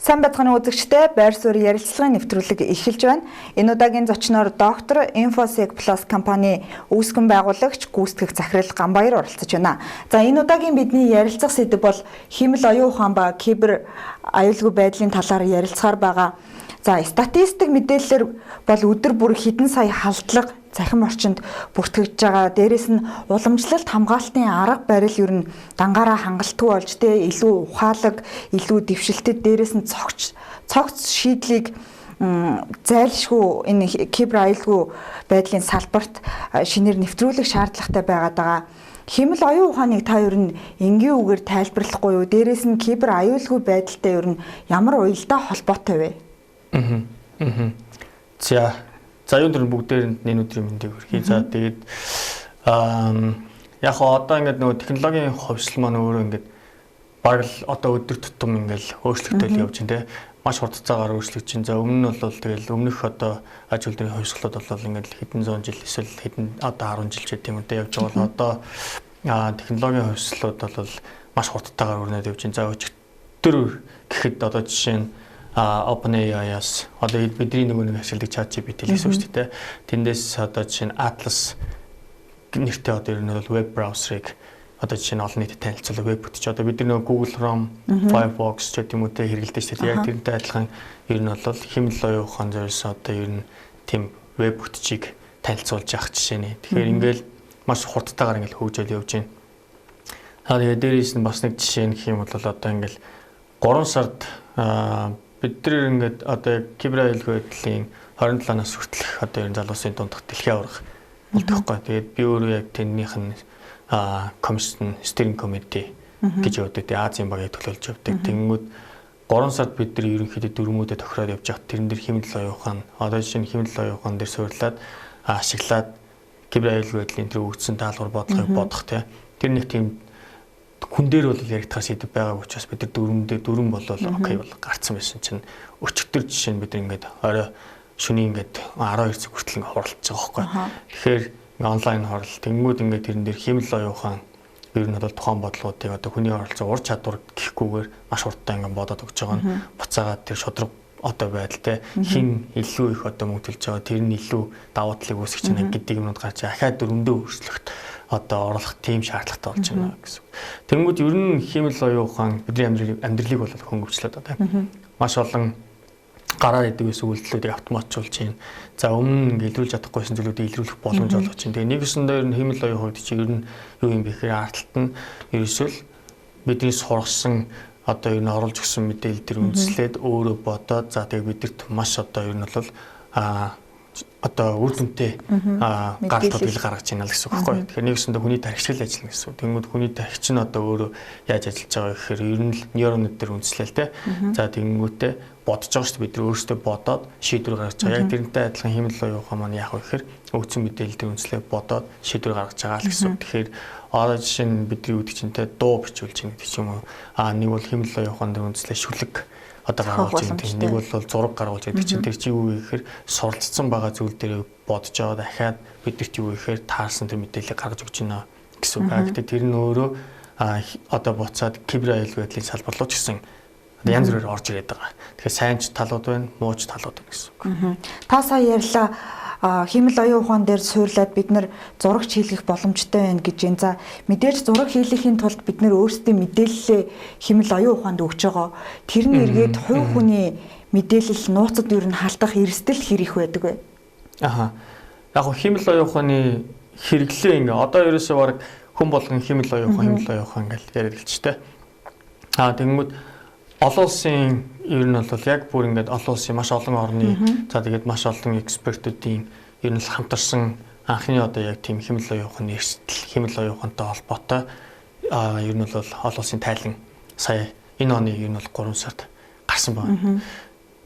Сайн байцгааны үзэгчдээ байр суурь ярилцлагын нэвтрүүлэг эхэлж байна. Энэ удаагийн зочноор доктор Infosec Plus компани үүсгэн байгуулагч гүйцэтгэх захирал Ганбаяр оролцож байна. За энэ удаагийн бидний ярилцах сэдэв бол хэмэл оюун ухаан ба кибер аюулгүй байдлын талаар ярилцахаар байгаа. За статистик мэдээлэлээр бол өдөр бүр хэдэн сая халдлага цахим орчинд бүртгэж байгаа. Дээрээс нь уламжлалт хамгаалтын арга барил ер нь дангаараа хангалтгүй болж илүү ухаалаг, илүү дэвшилтэд дээрээс нь цогц шийдлийг зайлшгүй энэ кибер аюулгүй байдлын салбарт шинээр нэвтрүүлэх шаардлагатай байгаад байгаа. Хэмэл оюун ухааныг та ер нь энгийн үгээр тайлбарлахгүй юу? Дээрээс нь кибер аюулгүй байдалтай ер нь ямар уялдаа холбоотой вэ? За юунд тэр бүгдээр энэ өдрийн мэндийг хүргэе. За тэгээд яг одоо ингээд нөгөө технологийн хөгжил маань өөрөө ингээд баг л одоо өдөр тутам ингээд өөрчлөгдөж явж байна те. Маш хурдцаагаар өөрчлөгдөж байна. За өмнө нь бол тэгэл өмнөх одоо аж үйлдвэрийн хувьсгалууд бол ингээд хэдэн зуун жил эсвэл хэдэн одоо 10 жил ч гэдэг юм уу те явж байгаа бол одоо технологийн хувьсгалууд бол маш хурдтайгаар өрнөд явж байна. За өчигдөр гэхэд одоо жишээ нь OpenAI-аас одоо бидний нэг ашигладаг ChatGPT гэсэн үг шүү дээ. Тэндээс одоо жишээ нь Atlas нэртэй одоо ер нь бол веб браузерыг одоо жишээ нь олон нийтэд танилцуулах веб бүтэж одоо бидний нэг Google Chrome, Firefox ч гэдэг юм уу те хэрэглэдэг шүү дээ. Яг тэрнтэй адилхан ер нь бол хэмэл оюун ухаан зориулсан одоо ер нь тийм веб бүтчийг танилцуулж явах жишээ нэ. Тэгэхээр ингээл маш хурдтайгаар ингээл хөгжөөл явж байна. Тэгээд дээрээс нь бас нэг жишээ нэх юм бол одоо ингээл 3 сард бид нар ингээд одоо кибер аюулгүй байдлын 27-наас хүртэлх одоо энэ залуусын дундх дэлхийн аварга болдог байхгүй. Тэгээд би өөрөө яг тэрнийх нь комиссийн steering committee гэж явдаг. Азийн багийг төлөөлж явдаг. Тэнгүүд 3 сард бид нар ерөнхийдөө дөрмүүдэд тохироод явж байгаа. Тэрэн дээр хэмэл оюун ухаан одоо жишээ нь хэмэл оюун ухаан дээр суйрлаад ашиглаад кибер аюулгүй байдлын тэр өгдсөн даалгавар бодлогыг бодох тийм. Тэр нэг тийм хүн дээр бол яригдахаас идэв байгааг учраас бид нар дөрөв болол окей бол гарцсан байсан чинь өчигдөр жишээ нь бид ингээд орой шөнийн ингээд 12 цаг хүртэл ингээд хуралдаж байгаа байхгүй. Тэгэхээр онлайн хорол тэнгууд ингээд тэрэн дээр хэмэл оюун ухаан ер нь бол тухайн бодлогуудыг одоо хүний оролцоо ур чадвар гэхгүйгээр маш хурдтай ингээд бодоод өгч байгаа нь буцаагаад тэр шудраг одоо байдалтай хин илүү их одоо мөнгөлж байгаа тэр нь илүү давуу талыг үүсгэж байна гэдэг юмнууд гарч ахаад дөрөндөө өөрчлөлт одоо орлох тийм шаардлагатай болж байна гэсэн. Тэнгүүд ер нь хэмэл оюун ухаан бидний амьдралыг бол хөнгөвчлөөд одоо маш олон гараар идэг ус үйлдэлүүдийг автоматжуулж байна. За өмнө нь илрүүлж чадахгүйсэн зүйлүүдийг илрүүлэх боломж олгож байна. Тэгээ нэгсэндээ ер нь хэмэл оюун хувьд чи ер нь юу юм бэ гэхээр ардталт нь ерөөсөө бидний сургасан одоо ер нь оруулж өгсөн мэдээлэл төр үндэслээд өөрөө бодоод за тэгээ бидэрт маш одоо ер нь бол одоо үр дүнтэй гаралтуудыг гаргаж байна л гэсэн үг байхгүй. Тэгэхээр нэгсэндээ хүний тархичл ажиллана гэсэн үг. Тэнгүүд хүний тархич нь одоо өөрөө яаж ажиллаж байгаа гэхээр ер нь л нейронууд төр үндэслэл те. За тэнгүүтээ бодож байгаа шүү дээ бид нар өөрсдөө бодоод шийдвэр гаргаж байгаа. Яг тэрнтэй адилхан хэмэл оюун ухаан маань яах вэ гэхээр өгсөн мэдээлэл төр үндэслээ бодоод шийдвэр гаргаж байгаа л гэсэн үг. Тэгэхээр одоо жишээ нь бидний үүдэх чинтэй дуу бичүүлж байгаа гэдэг юм уу. Нэг бол хэмэл оюун ухаан төр үндэслээ шүлэг одоо гаргуулж байгаа. Нэг бол зураг гаргуулж байгаа чинь тэр чи юу вэ гэхээр суралцсан байгаа зүйл дээр бодож байгаа дахиад бидэрт юу вэ гэхээр таарсан тэр мэдээлэл гаргаж өгч байна гэсэн үг. Гэхдээ тэр нь өөрөө одоо буцаад кибер аюулгүй байдлын салбар руу ч гэсэн янз бүрээр орж ирээд байгаа. Тэгэхээр сайн ч талууд байна, муу ч талууд байна гэсэн үг. Та сая ярьлаа хэмэл оюун ухаан дээр суурлаад бид нар зураг хийлгэх боломжтой байна гэж байна. За мэдээж зураг хийлгэхийн тулд бид нар өөрсдөө мэдээлэлээ хэмэл оюун ухаанд өгч байгаа. Тэр нь эргээд хувь хүний мэдээлэл нууцад юу н халдах эрсдэл хэрэг байдаг вэ? Яг хэмэл оюун ухааны хэрэглээ ингээ одоо ерөөсөө баг хүн болгон хэмэл оюун ухаан гэж яриад л ч тэ. Тэгмүүд олон улсын ер нь бол яг бүр ингээд олон улсын маш олон орны за тэгээд маш олон экспертүүдийн ер нь хамтарсан анхны одоо яг тийм хэмэл оюун ухааны эрсдэл хэмэл оюун ухаантай холбоотой ер нь бол олон улсын тайлан сая энэ оны ер нь бол 3 сард гарсан байна.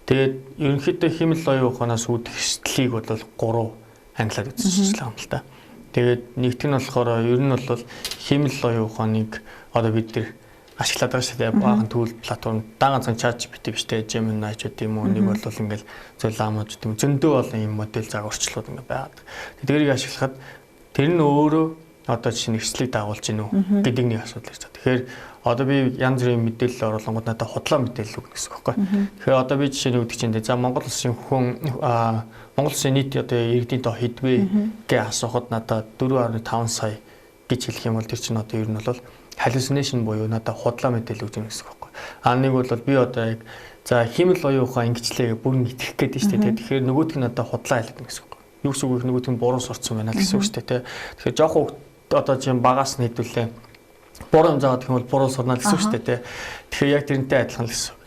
Тэгээд ерөнхийдөө хэмэл оюун ухаанаас үүдэх эрсдлийг бол 3 ангилаад үзчихлээ юм л та. Тэгээд нэгт нь болохоор ер нь бол хэмэл оюун ухааныг одоо бид нар ашиглаад байгаа шүү дээ. Багахан түүл платформ даганцхан ChatGPT биштэй Gemini ч гэдэг юм уу нэг бол ингээл зөв ламууд гэдэг юм зөндөө олон юм модель загварчлууд ингээд байгаад. Тэдгэрийг ашиглахад тэр нь өөрөө одоо жишээ нь эрсдлийг дагуулж гинүү гэдэг нэг асуудал ирж байгаа. Тэгэхээр одоо би янз бүрийн мэдээлэл оруулангууд надад худлаа мэдээлэл өгнө гэсэн үг байхгүй. Тэгэхээр одоо би жишээ нь өгдөг чинь за Монгол улсын нийт одоо иргэдийн тоо хэдвэ гэж асуухад надад 4.5 сая гэж хэлэх юм бол тэр чинь одоо ер нь бол hallucination буюу надад худлаа мэдээлэл өгч байгаа гэсэн үг байхгүй. Нэг бол би одоо яг за химэл оюун ухаан ингэчлээ бүрэн итгэх гэдэг шүү дээ. Тэгэхээр нөгөөдг нь надад худлаа хэлдэг гэсэн үг. Юу гэсэн үг нөгөөдг нь буруу сурцсан байна гэсэн үг шүү дээ. Тэгэхээр жоохон одоо чинь багаас нь хэдүүлээ буруу юм заагаад гэх юм бол буруу сурна гэсэн үг шүү дээ. Тэгэхээр яг тэрнтэй адилхан л гэсэн үг.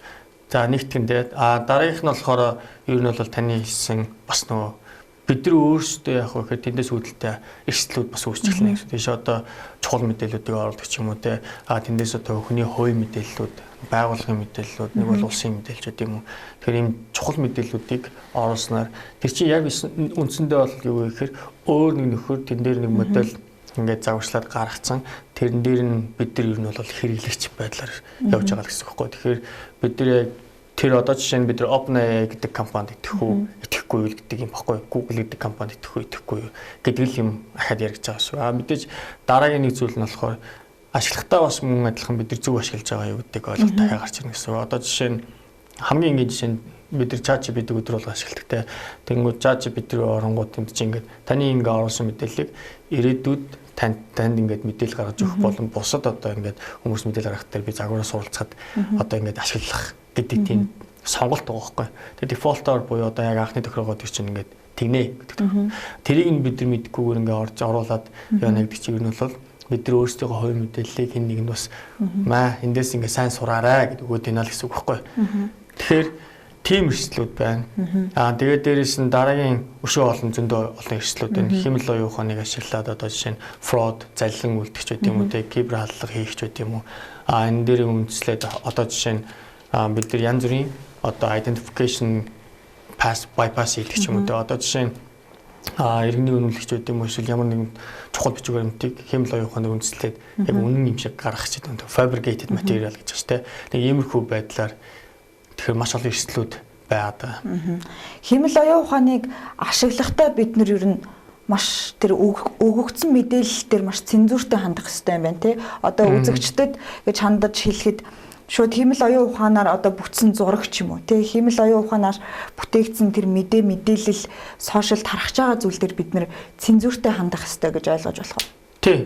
За нэгтгэндээ дараагийнх нь болохоор ер нь бол таны хэлсэн бас нөгөө бид нар өөрсдөө яг хөө тэндээс үүдэлтэй эрсдлүүд бас үүсч эхэлнэ гэсэн. Тийш одоо чухал мэдээллүүдийг оруулах юм уу те. Тэндээс одоо хүний хувийн мэдээллүүд, байгууллагын мэдээллүүд, нэг бол улсын мэдээлэлүүд юм уу. Тэгэхээр ийм чухал мэдээллүүдийг оруулснаар тэр чинь яг үндсэндээ бол юу гэхээр өөр нэг нөхөр тэн дээр нэг модель ингээд загварчлаад гаргацсан. Тэрэн дээр нь бид нар ер нь бол хэрэглэгч байдлаар явж байгаа гэсэн үг байхгүй. Тэгэхээр бид нар яг тэр одоо жишээ нь бид нар OpenAI гэдэг компанид итгэхгүй юу гэдэг юм баггүй. Google гэдэг компанид итгэхгүй юу гэдэг л юм ахад яригдж байгаа шүү. Мэдээж дараагийн нэг зүйл нь болохоор ашиглахтаа бас мөн адилхан бид нар зөв ашиглаж байгаа юу гэдэг ойлголт дахиад гарч ирнэ гэсэн. Одоо жишээ нь хамгийн энгийн жишээ нь бид нар ChatGPT өдөр болго ашигладаг те. Тэнгүүд ChatGPT рүү оронгууд юм чи ингээд таны ингээ оруулсан мэдээллийг ирээдүйд танд ингээд мэдээлэл гаргаж өгөх болон бусад одоо ингээд хүмүүс мэдээлэл гаргахтаар би загвараас суралцахад одоо ингээд ашиглах гэдэг тийм сонголт байгаа байхгүй. Тэгээ дефолтоор буюу одоо яг анхны тохиргоо төр чинь ингээд тэгнэ гэдэг. Тэрийг нь бид нар мэдгүйгээр ингээд орж оруулаад яана гэдэг чинь ер нь бол бид нар өөрсдийнхөө хувийн мэдээллийг хэн нэг нь бас эндээс ингээд сайн сураарай гэдэг өгөөд байна л гэсэн үг байхгүй. Тэгэхээр тийм эрсдлүүд байна. Тэгээд дээрээс нь дараагийн өшөө олон зөндөө олон эрсдлүүд байна. Химэл оюун ухааныг ашиглаад одоо жишээ нь fraud, заллин үлдэх ч гэдэг юм уу, кибер халдлага хийх ч гэдэг юм уу. Энэ дээр үндэслээд одоо жишээ нь бид нар янз бүрийн одоо identification bypass хийдэг ч юм уу. Одоо жишээ нь иргэний үнэмлэгч гэдэг юм уу эсвэл ямар нэгэн чухал бичиг баримтыг химэл оюун ухааныг үндэслээд яг үнэн юм шиг гаргах ч гэдэг юм. Fabricated material гэж байна те. Нэг иймэрхүү байдлаар тэгэхээр маш олон эрсдлүүд байгаа. Химэл оюун ухааныг ашиглахдаа бид нар ер нь маш тэр өгөгдсөн мэдээлэл дээр маш цензуртэй хандах хэрэгтэй юм байна тий. Одоо үзэгчдэд гэж хандаж хэлэхэд шууд химэл оюун ухаанаар одоо бүтсэн зураг ч юм уу тий. Химэл оюун ухаанаар бүтээгдсэн тэр мэдээлэл сошиалд харахж байгаа зүйл дээр бид нар цензуртэй хандах хэрэгтэй гэж ойлгож болох уу? Тий.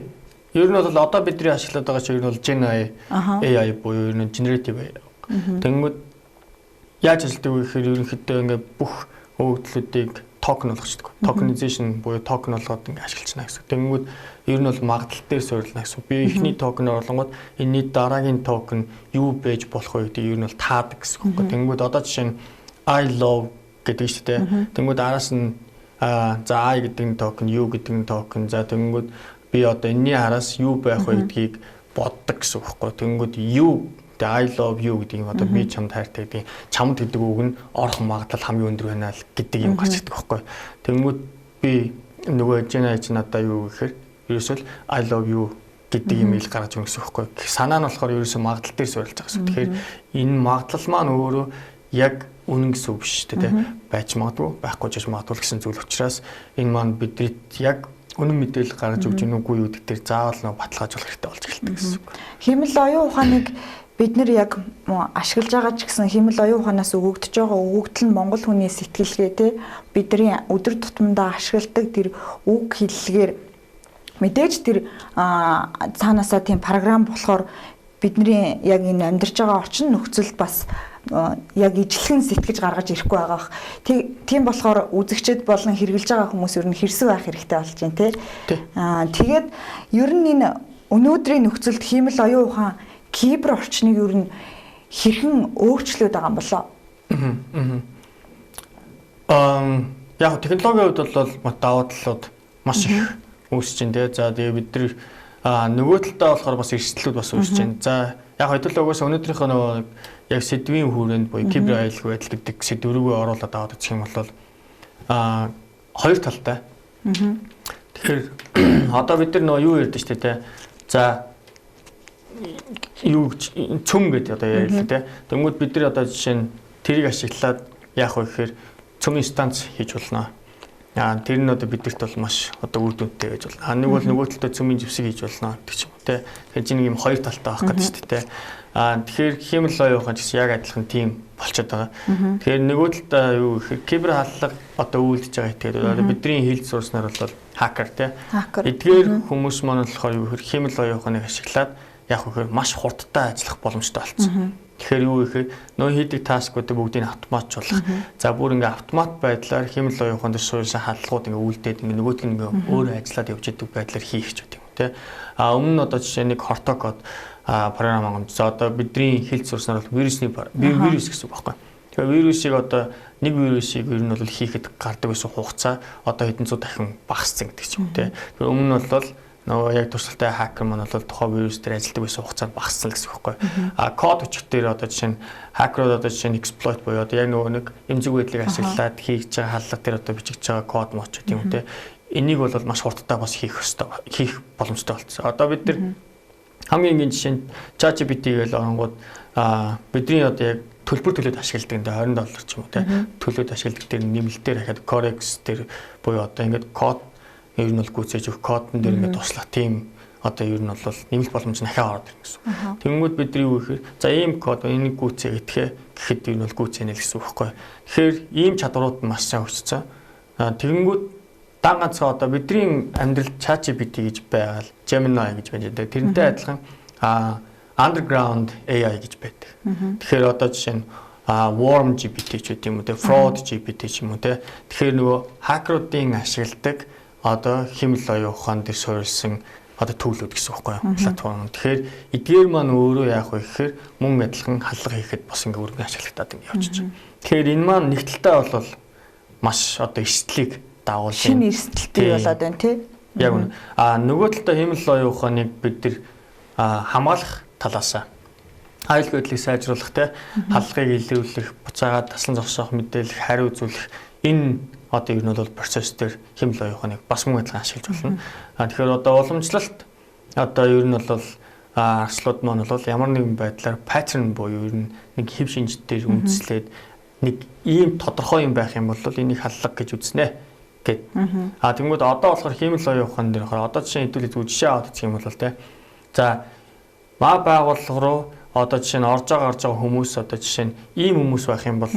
Ер нь бол одоо бидний ашиглаад байгаа чинь ер нь бол Gen AI буюу ер нь generative AI. Тэнгүүд яаж ажилладаг вэ гэхээр ерөнхийдөө ингээд бүх өгөгдлүүдийг токен болгочдөг. Tokenization буюу токен болгоод ингээд ашиглана гэсэн. Тэнгүүд ер нь бол магадлал дээр суурилна гэсэн. Би эхний токен оруулангууд энэний дараагийн токен юу байж болох вэ гэдэг ер нь бол таадаг гэсэн. Тэнгүүд одоо жишээ нь I love гэдэг шүү дээ. Тэнгүүд араас нь за I гэдэг токен, U гэдэг токен. За тэнгүүд би одоо энэний араас юу байх вэ гэдгийг боддог гэсэн үг байхгүй. Тэнгүүд U I love you гэдэг юм одоо би чамд хайртай гэдэг чамд гэдэг үг нь орох магадлал хамгийн өндөр байна л гэдэг юм гарч ирдэг байхгүй. Тэнгүүд би нөгөө Gen AI чинь надаа юу гэхээр ерөөсөө I love you гэдэг юм ил гаргаж өгсөн байхгүй. Санаа нь болохоор ерөөсөө магадлал дээр суурилж байгаа гэсэн. Тэгэхээр энэ магадлал маань өөрөө яг үнэн гэсэн үг биш шүү дээ. Байж магадгүй, байхгүй ч магадгүй гэсэн зүйл учраас энэ маань бидэд яг үнэн мэдээлэл гаргаж өгч нүггүй юу гэдэг дээр заавал нөө баталгаажуулах хэрэгтэй болж эхэлдэг гэсэн үг. Химэл оюун ухааныг бид нар яг ашиглаж байгаа ч гэсэн химэл оюун ухаанаас өгөгдөж байгаа өгөгдөл нь монгол хүний сэтгэлгээ те бидний өдөр тутамдаа ашигладаг тэр үг хэллэгээр мэдээж тэр цаанаасаа тийм програм болохоор бидний яг энэ амьдарч байгаа орчин нөхцөлд бас яг ижлэгэн сэтгэж гаргаж ирэхгүй байгаа. Тийм болохоор үзэгчд болон хэрэгжилж байгаа хүмүүс ер нь хэрсэг байх хэрэгтэй болж байна те. Тэгээд ер нь энэ өнөөдрийн нөхцөлд химэл оюун ухаан кибер орчныг ер нь хэрхэн өөрчлөөд байгаа юм болоо? Яг технологийн хувьд бол даваа талууд маш их үүсэж байна. За тэгээ бид нар нөгөө талдаа болохоор бас эрсдлүүд бас үүсэж байна. За яг хэдүүлээ угаасаа өнөөдрийнхөө нөгөө яг сэдвийн хүрээнд буюу кибер аюулгүй байдал гэдэг сэдврүүгээ оруулаад аваад үзэх юм бол хоёр талтай. Тэгэхээр одоо бид нар нөгөө юу ярьдэн штэ те. За юу цөм гэдэг одоо ярьлаа те. Тэнгүүд бид нар одоо жишээ нь тэрийг ашиглаад яах вэ гэхээр цөмийн станц хийж болно. Тэр нь одоо бидэрт бол маш одоо үр дүнтэй гэж болно. Нэг бол нөгөө талдаа цөмийн живсэг хийж болно гэдэг ч юм уу те. Тэгэхээр чинь юм хоёр талтай байх гэдэг шүү дээ те. Тэгэхээр хиймэл оюухан гэсэн яг адилхан тим болчиход байгаа. Тэгэхээр нөгөө талдаа юу гэхээр кибер халдлага одоо үйлдэж байгаа гэдэг. Бидний хэлж сурснаар бол хакер те. Эдгээр хүмүүс маань болохоор юу гэхээр хиймэл оюуханыг ашиглаад яг гэхээр маш хурдтай ажиллах боломжтой болсон. Тэгэхээр юу гэхээр нөө хийдэг таскуудыг бүгдийг автоматжуулах. За бүр ингээ автомат байдлаар хиймэл оюухан дээр суурьсан халдлагууд ингээ үлдээд ингээ нөгөөдг нь ингээ өөрөө ажиллаад явж идэг байдлаар хийх ч гэдэг юм те. Өмнө нь одоо жишээ нэг хортокод програм хангамж. За одоо бидний хэлж сурснаар бол вирус гэсэн үг байхгүй. Тэгэхээр вирусыг одоо нэг вирусыг ер нь бол хийхэд гардаг байсан хугацаа одоо хэдэн зуун дахин багассан гэдэг ч юм те. Тэгэхээр өмнө нь бол нөгөө яг туршлагатай хакер маань бол тухайн вирус дээр ажилладаг байсан хугацаанд багассан гэсэн үг байхгүй. Код өчгт дээр одоо жишээ нь хакерууд одоо жишээ нь exploit буюу одоо яг нөгөө нэг эмзэг байдлыг ашиглаад хийж байгаа халдлага дээр одоо бичиж байгаа код моч гэдэг юм те. Энийг бол маш хурдтай бас хийх боломжтой болсон. Одоо бид нар хамгийн энгийн жишээ нь ChatGPT гэж оронгууд бидний одоо яг төлбөр төлөөд ашигладаг $20 ч юм уу те. Төлөөд ашигладаг дээр нэмэлтээр дахиад Corex дээр буюу одоо ингээд код ер нь бол гүйцээж өгөх кодн дээр ингээд туслах тийм одоо ер нь бол нэмэлт боломж нь ахиа ороод ирнэ гэсэн. Тэнгүүд бидний юу гэхээр за ийм код энийг гүйцээ гэхэд ер нь бол гүйцэнэ л гэсэн үг байхгүй. Тэгэхээр ийм чадварууд нь маш сайн өссөн. Тэнгүүд дан ганцхан одоо бидний амьдралд ChatGPT гэж байгаа л Gemini гэж байна. Тэрнтэй адилхан underground AI гэж байдаг. Тэгэхээр одоо жишээ нь Worm GPT ч гэдэг юм уу те, Fraud GPT ч юм уу те. Тэгэхээр нөгөө хакеруудын ашигладаг одоо хиймэл оюухан дээр суурилсан одоо төлөвлөд гэсэн үг байхгүй юу платформ. Тэгэхээр эдгээр маань өөрөө яах вэ гэхээр мөн адилхан халдлага хийхэд бас ингээ өргөн ашиглагтаад ингэ явж байгаа. Тэгэхээр энэ маань нэг талтай бол маш одоо эрсдлийг дагуул шинэ эрсдэлтэй болоод байна тий. Яг үнэ. Нөгөө талдаа хиймэл оюуханыг бид нар хамгаалах талаас аюул байдлыг сайжруулах те халдлагыг илрүүлэх, буцаагаад таслан зогсоох, мэдээлэл хариу үзүүлэх энэ одоо ер нь бол процесс дээр хиймэл оюуханыг бас мөн адилхан ашиглаж болно. Тэгэхээр одоо уламжлалт одоо ер нь бол арслууд маань бол ямар нэгэн байдлаар паттерн буюу ер нь нэг хэв шинж дээр үндэслээд нэг ийм тодорхой юм байх юм бол энийг халдлага гэж үзнэ гэд. Тэгмүүд одоо болохоор хиймэл оюухан дээр одоо жишээ хэдүүлээд жишээ аваад гэх юм бол те. За маа байгууллага руу одоо жишээ нь орж байгаа хүмүүс одоо жишээ нь ийм хүмүүс байх юм бол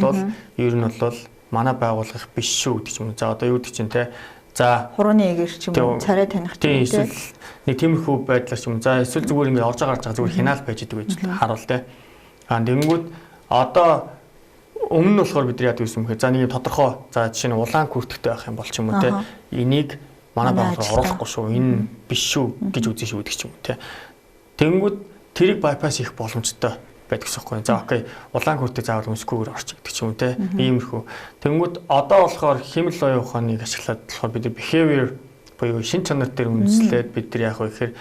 ер нь бол манай байгууллага биш шүү гэдэг юм. За одоо юу гэдэг чинь те. За хурууны эгээр ч юм уу царай таних тийм эсвэл нэг тиймэрхүү байдлаар ч юм. За эсвэл зүгээр ингээд орж байгаа зүгээр хянаал байж идэг гэж харуул те. Тэнгүүд одоо өмнө нь болохоор бид яадаг юм хэрэг. За нэг юм тодорхой за жишээ нь улаан күртэгтэй байх юм бол ч юм уу те. Энийг манай байгууллага оруулахгүй шүү. Энэ биш шүү гэж үзэн шүү гэдэг ч юм уу те. Тэнгүүд тэрийг bypass хийх боломжтой байдаг гэсэн юм. За окей, улаан күртээ заавал өмсгүйгээр орчих гэдэг ч юм уу те. Иймэрхүү. Тэнгүүд одоо болохоор хиймэл оюуханыг ашиглаад болохоор бид behavior буюу шин чанар дээр үндэслээд бид нар яах вэ гэхээр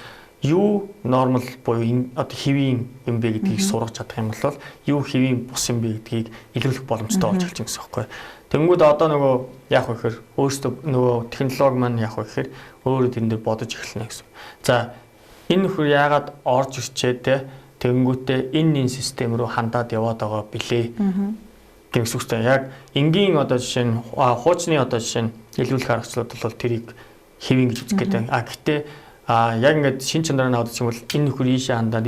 юу нормал буюу одоо хэвийн юм бэ гэдгийг сургаж чадах юм бол юу хэвийн бус юм бэ гэдгийг илрүүлэх боломжтой болж эхэлж байгаа гэсэн юм. Тэнгүүд одоо нөгөө яах вэ гэхээр өөрсдөө нөгөө технологи маань яах вэ гэхээр өөрөө тэрэн дээр бодож эхэлнэ гэсэн. За энэ нөхөр яагаад орж ирчээ те тэнгүүтээ энэ систем рүү хандаад яваад байгаа билээ гэсэн үгтэй. Яг энгийн одоо жишээ нь хуучны одоо жишээ нь илрүүлэх аргачлалууд бол тэрийг хэвэн гэж үздэг гэдэг. Гэхдээ яг ингээд шин чанараа наваад юм бол энэ нөхөр ийшээ хандаад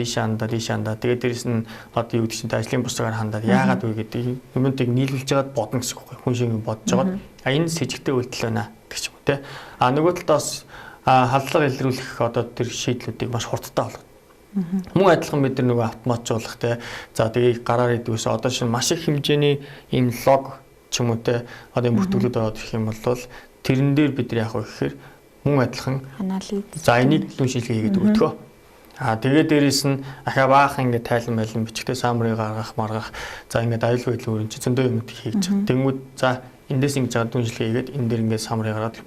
тэгээд дээрэс нь одоо юу гэдэг чинь ажлын бусгаар хандаад яагаад вэ гэдэг юмыг нийлүүлж байгаад бодно гэсэн үг. Хүн шиг бодож байгаа. Энэ с ิจ гтэй үйлдэл байна гэх юм те. Нөгөө талаас халдлага илрүүлэх одоо тэр шийдлүүдийг маш хурдтай болгох. Мөн адилхан бид нар нөгөө автоматжуулах те. За тэгээд гараар идвэс одоо шинэ маш их хэмжээний ийм лог ч юм уу те. Одоо энэ бүртгэлүүд ороод ирэх юм бол тэрэн дээр бид нар яах вэ гэхээр мөн адилхан анализ. За энийг төлөв шилгээ хийгээд өгдөгөө. Тэгээд дээрэс нь ахаа баахан ингээд тайлан байлан бичгтээ самрыг гаргах маргах. За ингээд аюул байдлын өрн чи зөндөө юм хийж. Тэнгүүд за эндээс ингэж байгаа дүншлэгээ хийгээд энэ дээр ингээд самрыг гаргаад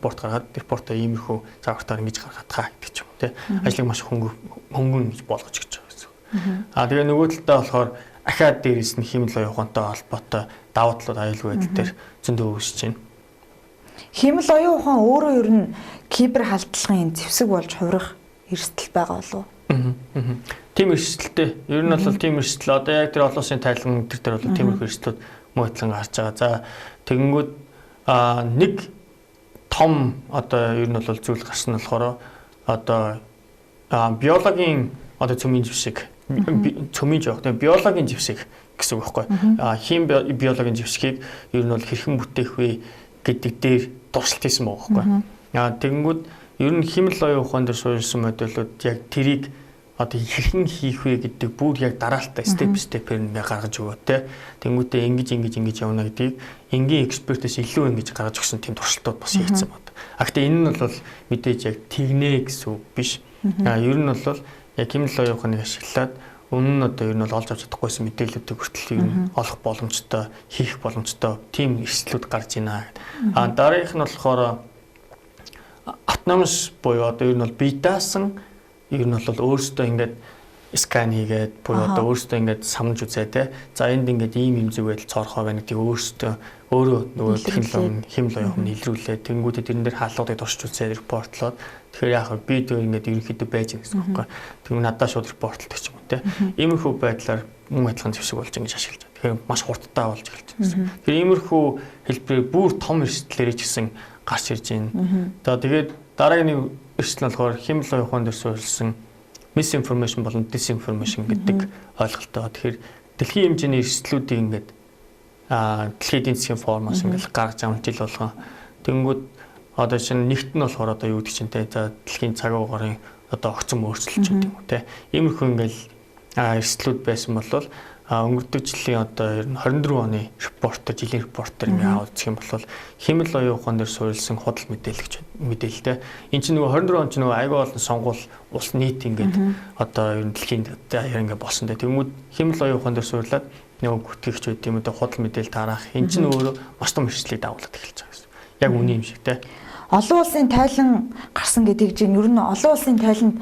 репортоо иймэрхүү загвартаар ингэж гаргаад хаа гэдэг ч юм те. Ажлыг маш хөнгөн гэж болгож гэж байгаа гэсэн. Тэгээ нөгөө талдаа болохоор ахаад дээрэс нь хиймэл оюухантай холбоотой давуу талууд аюул байдал дээр зөндөө үүсэж байна. Хиймэл оюухан өөрөө ер нь кибер халдлагын зэвсэг болж хувирах эрсдэл байгаа болов уу? Тийм эрсдэлтэй. Ер нь бол тийм эрсдэл одоо яг тэр олон улсын тайлан дээр бол тиймэрхүү эрсдлүүд мөн адилхан гарч байгаа. За тэгэнгүүт нэг том одоо ер нь бол зүйл гарсан нь болохоор одоо биологийн одоо цөмийн жившиг цөмийн жоох тийм биологийн жившиг гэсэн үг байхгүй. Хим биологийн жившгийг ер нь бол хэрхэн бүтээх вэ гэдэг дээр туршилт хийсэн байгаа байхгүй. Тэгэнгүүт ер нь химэл оюун ухаан дээр суурилсан модулууд яг тэрийг одоо хэрхэн хийх вэ гэдэг бүр яг дараалтаа степ степээр ингээ гаргаж өгөө те. Тэнгүүтээ ингэж явна гэдгийг энгийн экспертээс илүү ингэж гаргаж өгсөн тийм туршилтууд бас хийгдсэн байна. Гэхдээ энэ нь бол мэдээж яг тэгнэ гэсэн үг биш. Ер нь бол яг химэл оюун ухааныг ашиглаад өмнө нь одоо ер нь бол олж авч чадахгүйсэн мэдээллүүдийг хүртэл ер нь олох боломжтой, хийх боломжтой тийм эрсдлүүд гарч ийна гэдэг. Дараагийнх нь болохоор автономous буюу одоо ер нь бол бие даасан ер нь бол өөрөөсөө ингээд скан хийгээд бүр одоо өөрөөсөө ингээд самж үзээ те. За энд ингээд ийм зүг байдал цоорхоо байна гэдгийг өөрөө нөгөө технологи химэл оюун ухаанд илрүүлээ. Тэнгүүтээ тэрэн дээр хаалгуудыг туршиж үзээ репортлоод тэгэхээр яг би дөө ингээд ерөнхийдөө байж байгаа гэсэн үг байхгүй. Тэгвэл надад шууд репортлдог ч юм уу те. Иймэрхүү байдлаар мөн адилхан зэвсэг болж ингэж ашиглаж байна. Тэгэхээр маш хурдтай болж эхэлж байна гэсэн. Тэгэхээр иймэрхүү хэлбэрээр бүр том эрсдлээрээ ч гэсэн гарч ирж байна. За тэгээд дараагийн нэг эрсдэл нь болохоор химэл оюун ухаан дээр суурилсан misinformation болон disinformation гэдэг ойлголтоо. Тэгэхээр дэлхийн хэмжээний эрсдлүүдийг ингээд дэлхийн эдийн засгийн формоос ингээд гаргаж авч жил болгоо. Тэнгүүд одоо чинь нэгт нь болохоор одоо юу гэдэг чинь те за дэлхийн цаг угаарын одоо огцом өөрчлөлт ч гэдэг юм те. Иймэрхүү ингээд эрсдлүүд байсан бол өнгөрдөг жилийн одоо ер нь 24 оны репортер, жилийн репортер ингээ аваад үзэх юм бол химэл оюун ухаан дээр суурилсан худал мэдээлэлтэй. Энд чинь нөгөө 24 он чинь нөгөө айгүй олон сонгуул улс нийт ингээд одоо ер нь дэлхийн даяар ингээ болсон дээ. Тэгмүүд химэл оюун ухаан дээр суурлаад нөгөө гүтгэгч байд юм одоо худал мэдээлэл тараах. Энд чинь өөрөө маш том эрсдлийг дагуулад эхэлж байгаа гэсэн. Яг үний юм шиг те. Олон улсын тайлан гарсан гэдэг чинь ер нь олон улсын тайланд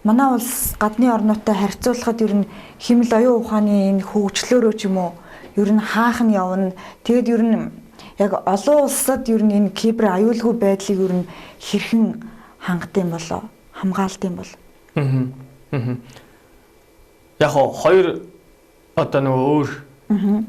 манай улс гадны орнуудтай харьцуулахад ер нь химэл оюун ухааны энэ хөгжлөөрөө ч юм уу ер нь хаах нь явна. Тэгэд ер нь яг олон улсад ер нь энэ кибер аюулгүй байдлыг ер нь хэрхэн хангадсан болоо хамгаалдсан бол. Яг хоёр одоо нөгөө өөр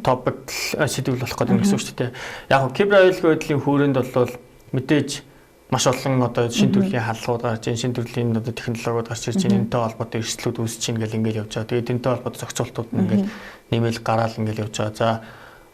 топик сэдвэл болох гэдэг юм гэсэн үг шүү дээ. Яг кибер аюулгүй байдлын хүрээнд бол мэдээж маш олон одоо шин төрлийн хаалгууд гарч ийн, шин төрлийн одоо технологиуд гарч ирж байна. Энэтэй холбоотой эрсдлүүд үүсэж байна гэл ингээл явж байгаа. Тэгээд энэтэй холбоотой зохицуултууд ингээл нэмэл гараал ингээл явж байгаа. За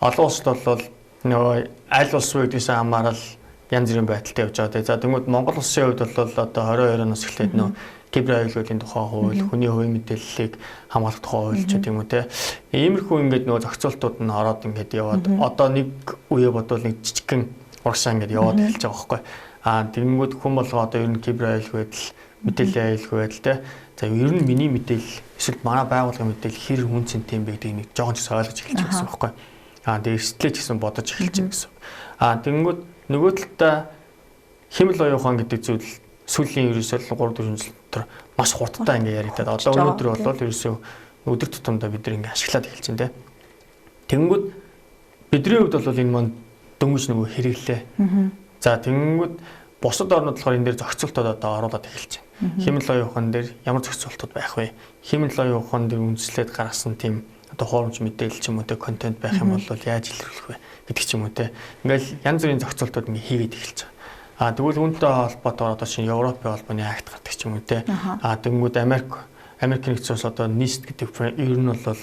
олон улсад бол нөгөө аль улс вэ гэдгээс хамаарал янз бүрийн байдалтай явж байгаа. За тэгмүүд Монгол улсын хувьд бол одоо 22 оноос эхлээд нөгөө кибер аюулгүйн тухай хууль, хүний хувийн мэдээллийг хамгаалах тухай хууль ч гэдэг юм уу те. Иймэрхүү ингээд нөгөө зохицуултууд нь ороод ингээд яваад одоо нэг үе бодвол нэг жижигхэн урагшаа ингээд яваад эхэлж байгаа байхгүй. Тэгэнгүүт хүн болго одоо ер нь кибер аюулгүй байдал, мэдээллийн аюулгүй байдал те. За ер нь миний мэдээлэл эсвэл манай байгууллагын мэдээлэл хэр үнцэнтэй юм бэ гэдгийг нэг жоохон ч ойлгож эхэлж байгаа гэсэн байхгүй. Тэгээ эрсдлээ ч гэсэн бодож эхэлж байгаа гэсэн. Тэгэнгүүт нөгөө талдаа химэл оюун ухаан гэдэг зүйл сүүлийн ерөөсөө 3-4 жил дотор маш хурдтай ингээ яригдаад одоо өнөөдөр бол ерөөсөө өдөр тутамдаа бид нэг ингээ ашиглаад эхэлж байна те. Тэгэнгүүт бидний хувьд бол энэ маань дөнгөж нөгөө хэрэглээ. За тэгэнгүүт бусад орнууд болохоор энэ дээр зохицуултууд одоо оруулаад эхэлж байна. Химэл оюун ухаан дээр ямар зохицуултууд байх вэ? Химэл оюун ухаан дээр үндэслээд гаргасан тийм одоо хуурамч мэдээлэл ч юм уу те контент байх юм бол яаж илрүүлэх вэ гэдэг ч юм уу те. Ингээл янз бүрийн зохицуултууд ингээ хийгээд эхэлж байгаа. Тэгвэл үүнтэй холбоотойгоор одоо чинь Европын холбооны акт гардаг ч юм уу те. Тэгэнгүүт Америкийн нэгдсэн улс одоо NIST гэдэг ер нь бол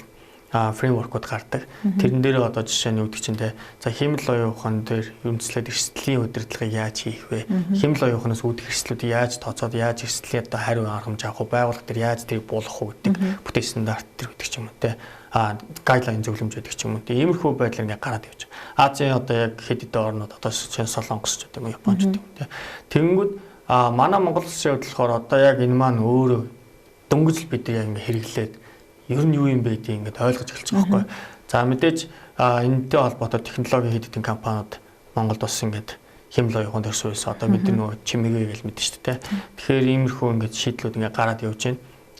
фреймворкууд гардаг. Тэрэн дээр одоо жишээ нь үүдэх чинь те. За химэл оюун ухаан дээр үндэслээд эрсдлийн удирдлагыг яаж хийх вэ? Химэл оюун ухаанаас үүдэх эрсдлүүдийг яаж тооцоод яаж эрсдлийн одоо хариу аргамж авах вэ? Байгууллага дээр яаж тэрийг буулгах вэ гэдэг бүтэц стандарт төр гэдэг ч юм уу те. Гайдлайн зөвлөмж байдаг ч юм уу. Иймэрхүү байдлаар ингээ гараад явж байгаа. Азийн одоо яг хэд хэдэн орнууд одоо Солонгос ч гэдэг юм уу, Японч гэдэг юм те. Тэгэнгүүт манай Монгол улсын хувьд болохоор одоо яг энэ маань өөрөө дөнгөж бид яг ингээ хэрэглээд ер нь юу юм бэ гэдгийг ингээд ойлгож эхэлж байгаа байхгүй. За мэдээж энэтэй холбоотой технологийн хэд хэдэн компаниуд Монголд бас ингээд химэл оюун ухаан дээр суурилсан. Одоо бид нөгөө чимээгээ гэж мэдэн шүү дээ. Тэгэхээр иймэрхүү ингээд шийдлүүд ингээд гараад явж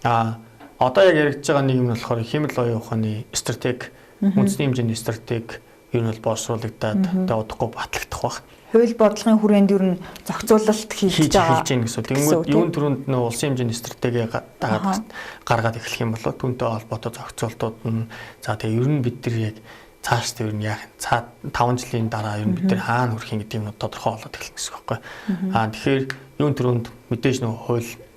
байна. Одоо яг яригдж байгаа нэг юм нь болохоор химэл оюун ухааны стратеги, үндэсний хэмжээний стратеги ер нь бол боловсруулагдаад одоо удахгүй батлагдах баг. Хууль бодлогын хүрээнд ер нь зохицуулалт хийж байгаа гэсэн. Тэгмээд юун төрөнд нөө улсын хэмжээний стратеги гаргаад эхлэх юм бол түүнтэй холбоотой зохицуултууд нь за тэгээ ер нь бид нар яг цааш тэр нь яах вэ? 5 жилийн дараа ер нь бид нэр хаана хүрэх юм гэдэг нь тодорхой болоод эхэлнэ гэсэн үг байхгүй. Тэгэхээр юун төрөнд мэдээж нөгөө